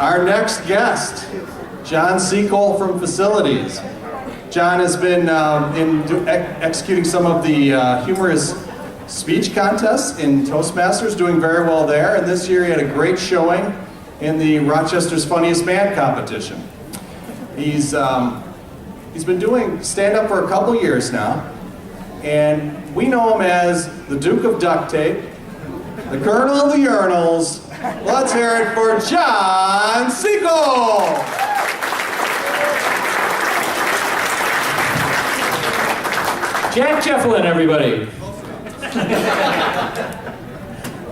Our next guest, John Sekol from Facilities. John has been executing some of the humorous speech contests in Toastmasters, doing very well there, and this year he had a great showing in the Rochester's Funniest Man competition. He's been doing stand-up for a couple years now, and we know him as the Duke of Duct Tape, the Colonel of the Urinals. Let's hear it for John Sekol! Jack Jefflin, everybody.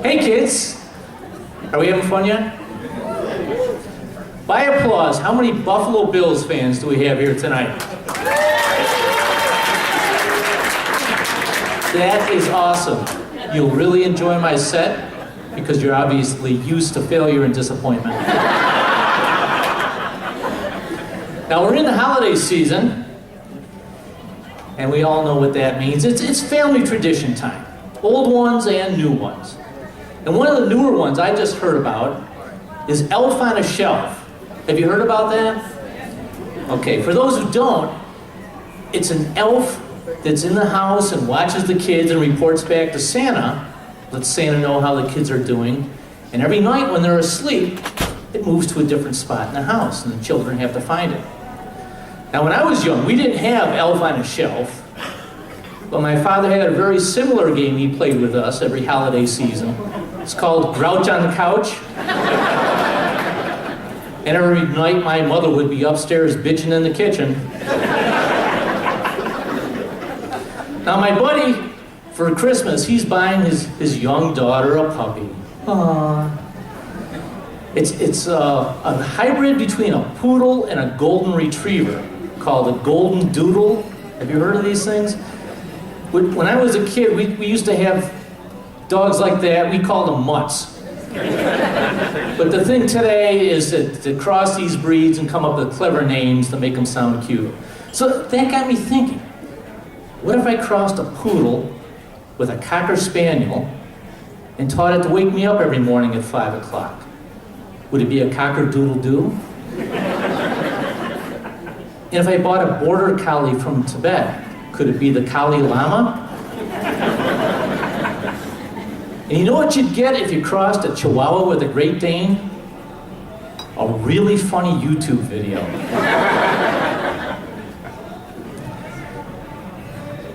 Hey kids, are we having fun yet? By applause, how many Buffalo Bills fans do we have here tonight? That is awesome. You'll really enjoy my set because you're obviously used to failure and disappointment. Now we're in the holiday season, and we all know what that means. It's family tradition time, old ones and new ones. And one of the newer ones I just heard about is Elf on a Shelf. Have you heard about that? Okay, for those who don't, it's an elf that's in the house and watches the kids and reports back to Santa, lets Santa know how the kids are doing, and every night when they're asleep, it moves to a different spot in the house, and the children have to find it. Now, when I was young, we didn't have Elf on a Shelf, but my father had a very similar game he played with us every holiday season. It's called Grouch on the Couch. And every night, my mother would be upstairs bitching in the kitchen. Now, my buddy, for Christmas, he's buying his young daughter a puppy. Aww. It's a hybrid between a poodle and a golden retriever called a golden doodle. Have you heard of these things? When I was a kid, we used to have dogs like that. We called them mutts. But the thing today is to cross these breeds and come up with clever names to make them sound cute. So that got me thinking, what if I crossed a poodle with a Cocker Spaniel and taught it to wake me up every morning at 5 o'clock? Would it be a Cocker-Doodle-Doo? And if I bought a Border Collie from Tibet, could it be the Kali Lama? And you know what you'd get if you crossed a Chihuahua with a Great Dane? A really funny YouTube video.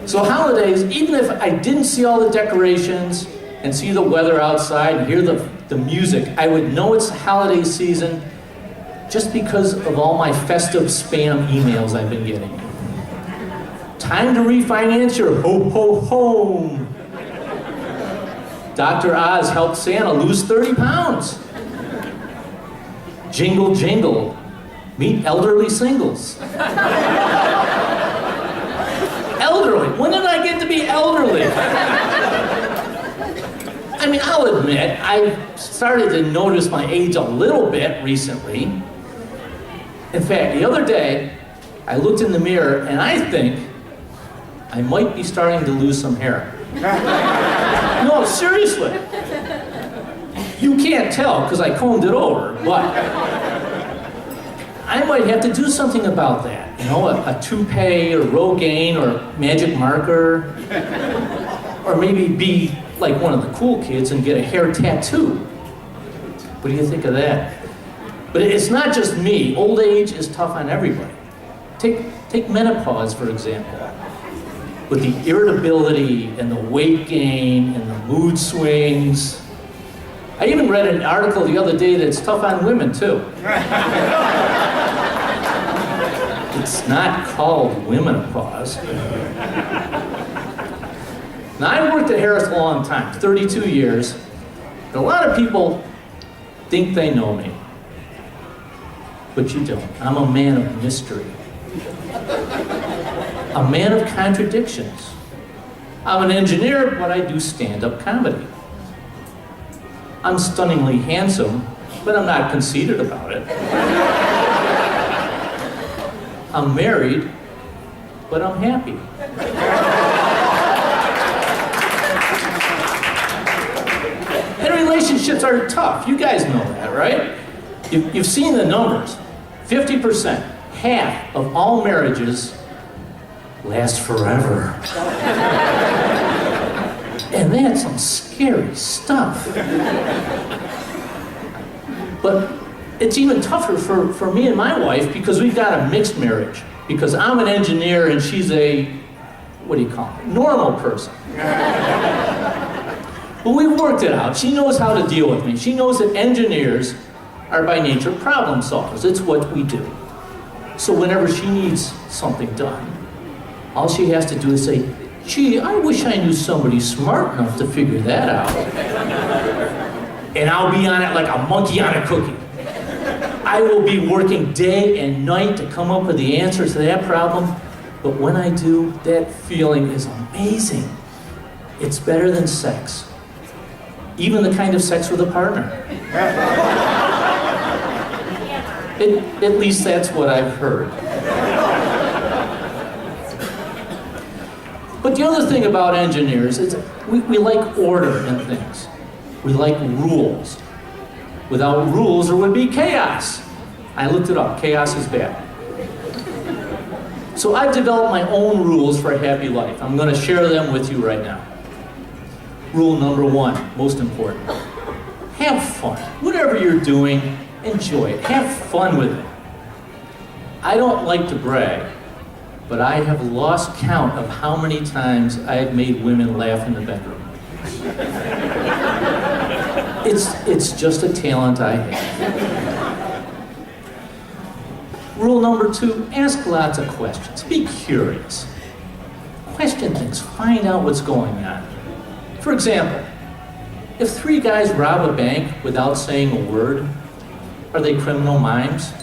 So holidays, even if I didn't see all the decorations and see the weather outside and hear the music, I would know it's holiday season just because of all my festive spam emails I've been getting. Time to refinance your ho-ho-home. Dr. Oz helped Santa lose 30 pounds. Jingle, jingle, meet elderly singles. Elderly, when did I get to be elderly? I mean, I'll admit, I've started to notice my age a little bit recently. In fact, the other day, I looked in the mirror and I think I might be starting to lose some hair. No, seriously. You can't tell because I combed it over, but I might have to do something about that. You know, a toupee or Rogaine or magic marker. Or maybe be like one of the cool kids and get a hair tattoo. What do you think of that? But it's not just me. Old age is tough on everybody. Take menopause, for example. With the irritability and the weight gain and the mood swings. I even read an article the other day that's tough on women, too. It's not called womenopause. Now, I've worked at Harris a long time, 32 years. And a lot of people think they know me. But you don't. I'm a man of mystery. A man of contradictions. I'm an engineer, but I do stand-up comedy. I'm stunningly handsome, but I'm not conceited about it. I'm married, but I'm happy. And relationships are tough. You guys know that, right? You've seen the numbers. 50%, half of all marriages last forever. And that's some scary stuff. But it's even tougher for me and my wife because we've got a mixed marriage. Because I'm an engineer and she's a, what do you call it, normal person. But we've worked it out. She knows how to deal with me. She knows that engineers are by nature problem solvers. It's what we do. So whenever she needs something done, all she has to do is say, gee, I wish I knew somebody smart enough to figure that out. And I'll be on it like a monkey on a cookie. I will be working day and night to come up with the answer to that problem. But when I do, that feeling is amazing. It's better than sex. Even the kind of sex with a partner. At least that's what I've heard. But the other thing about engineers is we like order in things. We like rules. Without rules, there would be chaos. I looked it up. Chaos is bad. So I've developed my own rules for a happy life. I'm going to share them with you right now. Rule number 1, most important. Have fun. Whatever you're doing, enjoy it. Have fun with it. I don't like to brag, but I have lost count of how many times I have made women laugh in the bedroom. It's just a talent I have. Rule number 2, ask lots of questions. Be curious. Question things. Find out what's going on. For example, if 3 guys rob a bank without saying a word, are they criminal mimes?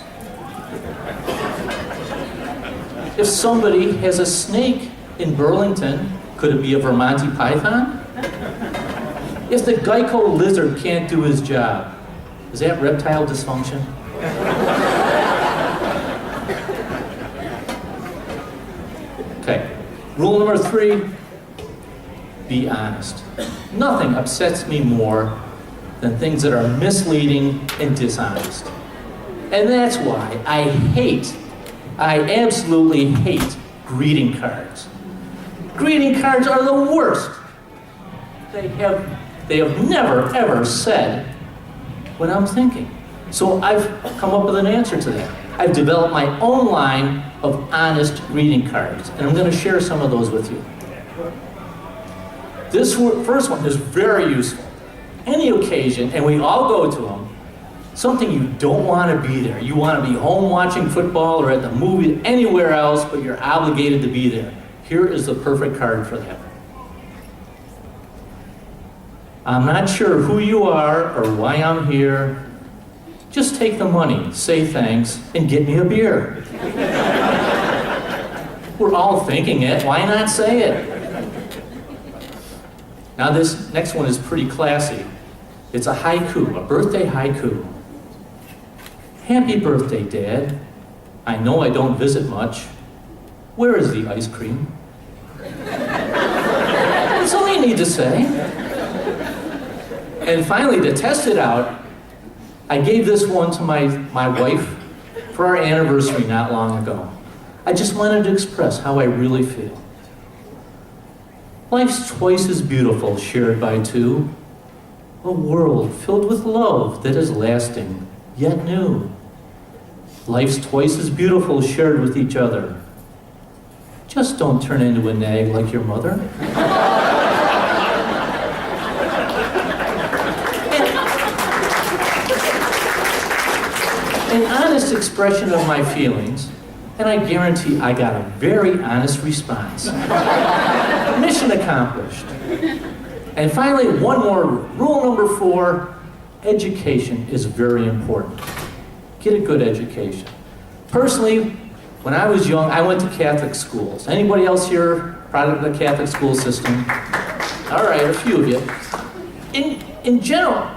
If somebody has a snake in Burlington, could it be a Vermonte python? If the Geico lizard can't do his job, is that reptile dysfunction? Okay, rule number 3, be honest. Nothing upsets me more than things that are misleading and dishonest. And that's why I absolutely hate greeting cards. Greeting cards are the worst. They have never, ever said what I'm thinking. So I've come up with an answer to that. I've developed my own line of honest greeting cards, and I'm going to share some of those with you. This first one is very useful. Any occasion, and we all go to them, something you don't want to be there. You want to be home watching football or at the movie, anywhere else, but you're obligated to be there. Here is the perfect card for that. I'm not sure who you are or why I'm here. Just take the money, say thanks, and get me a beer. We're all thinking it. Why not say it? Now this next one is pretty classy. It's a haiku, a birthday haiku. Happy birthday, Dad. I know I don't visit much. Where is the ice cream? That's all you need to say. And finally, to test it out, I gave this one to my wife for our anniversary not long ago. I just wanted to express how I really feel. Life's twice as beautiful shared by 2. A world filled with love that is lasting, yet new. Life's twice as beautiful shared with each other. Just don't turn into a nag like your mother. An honest expression of my feelings, and I guarantee I got a very honest response. Mission accomplished. And finally, one more rule number 4, education is very important. Get a good education. Personally, when I was young, I went to Catholic schools. Anybody else here product of the Catholic school system? All right, a few of you. In general,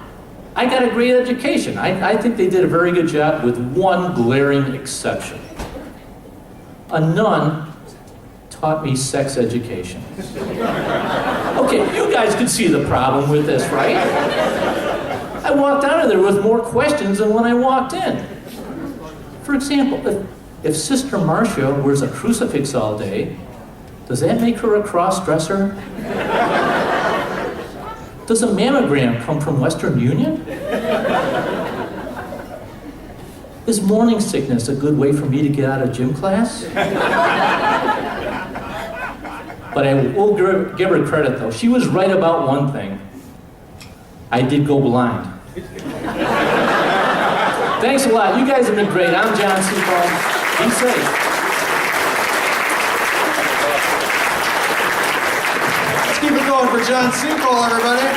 I got a great education. I think they did a very good job with one glaring exception. A nun taught me sex education. Okay, you guys could see the problem with this, right? I walked out of there with more questions than when I walked in. For example, if Sister Marcia wears a crucifix all day, does that make her a cross-dresser? Does a mammogram come from Western Union? Is morning sickness a good way for me to get out of gym class? But I will give her credit though. She was right about one thing. I did go blind. Thanks a lot. You guys have been great. I'm John Sekol. Be safe. Let's keep it going for John Sekol, everybody.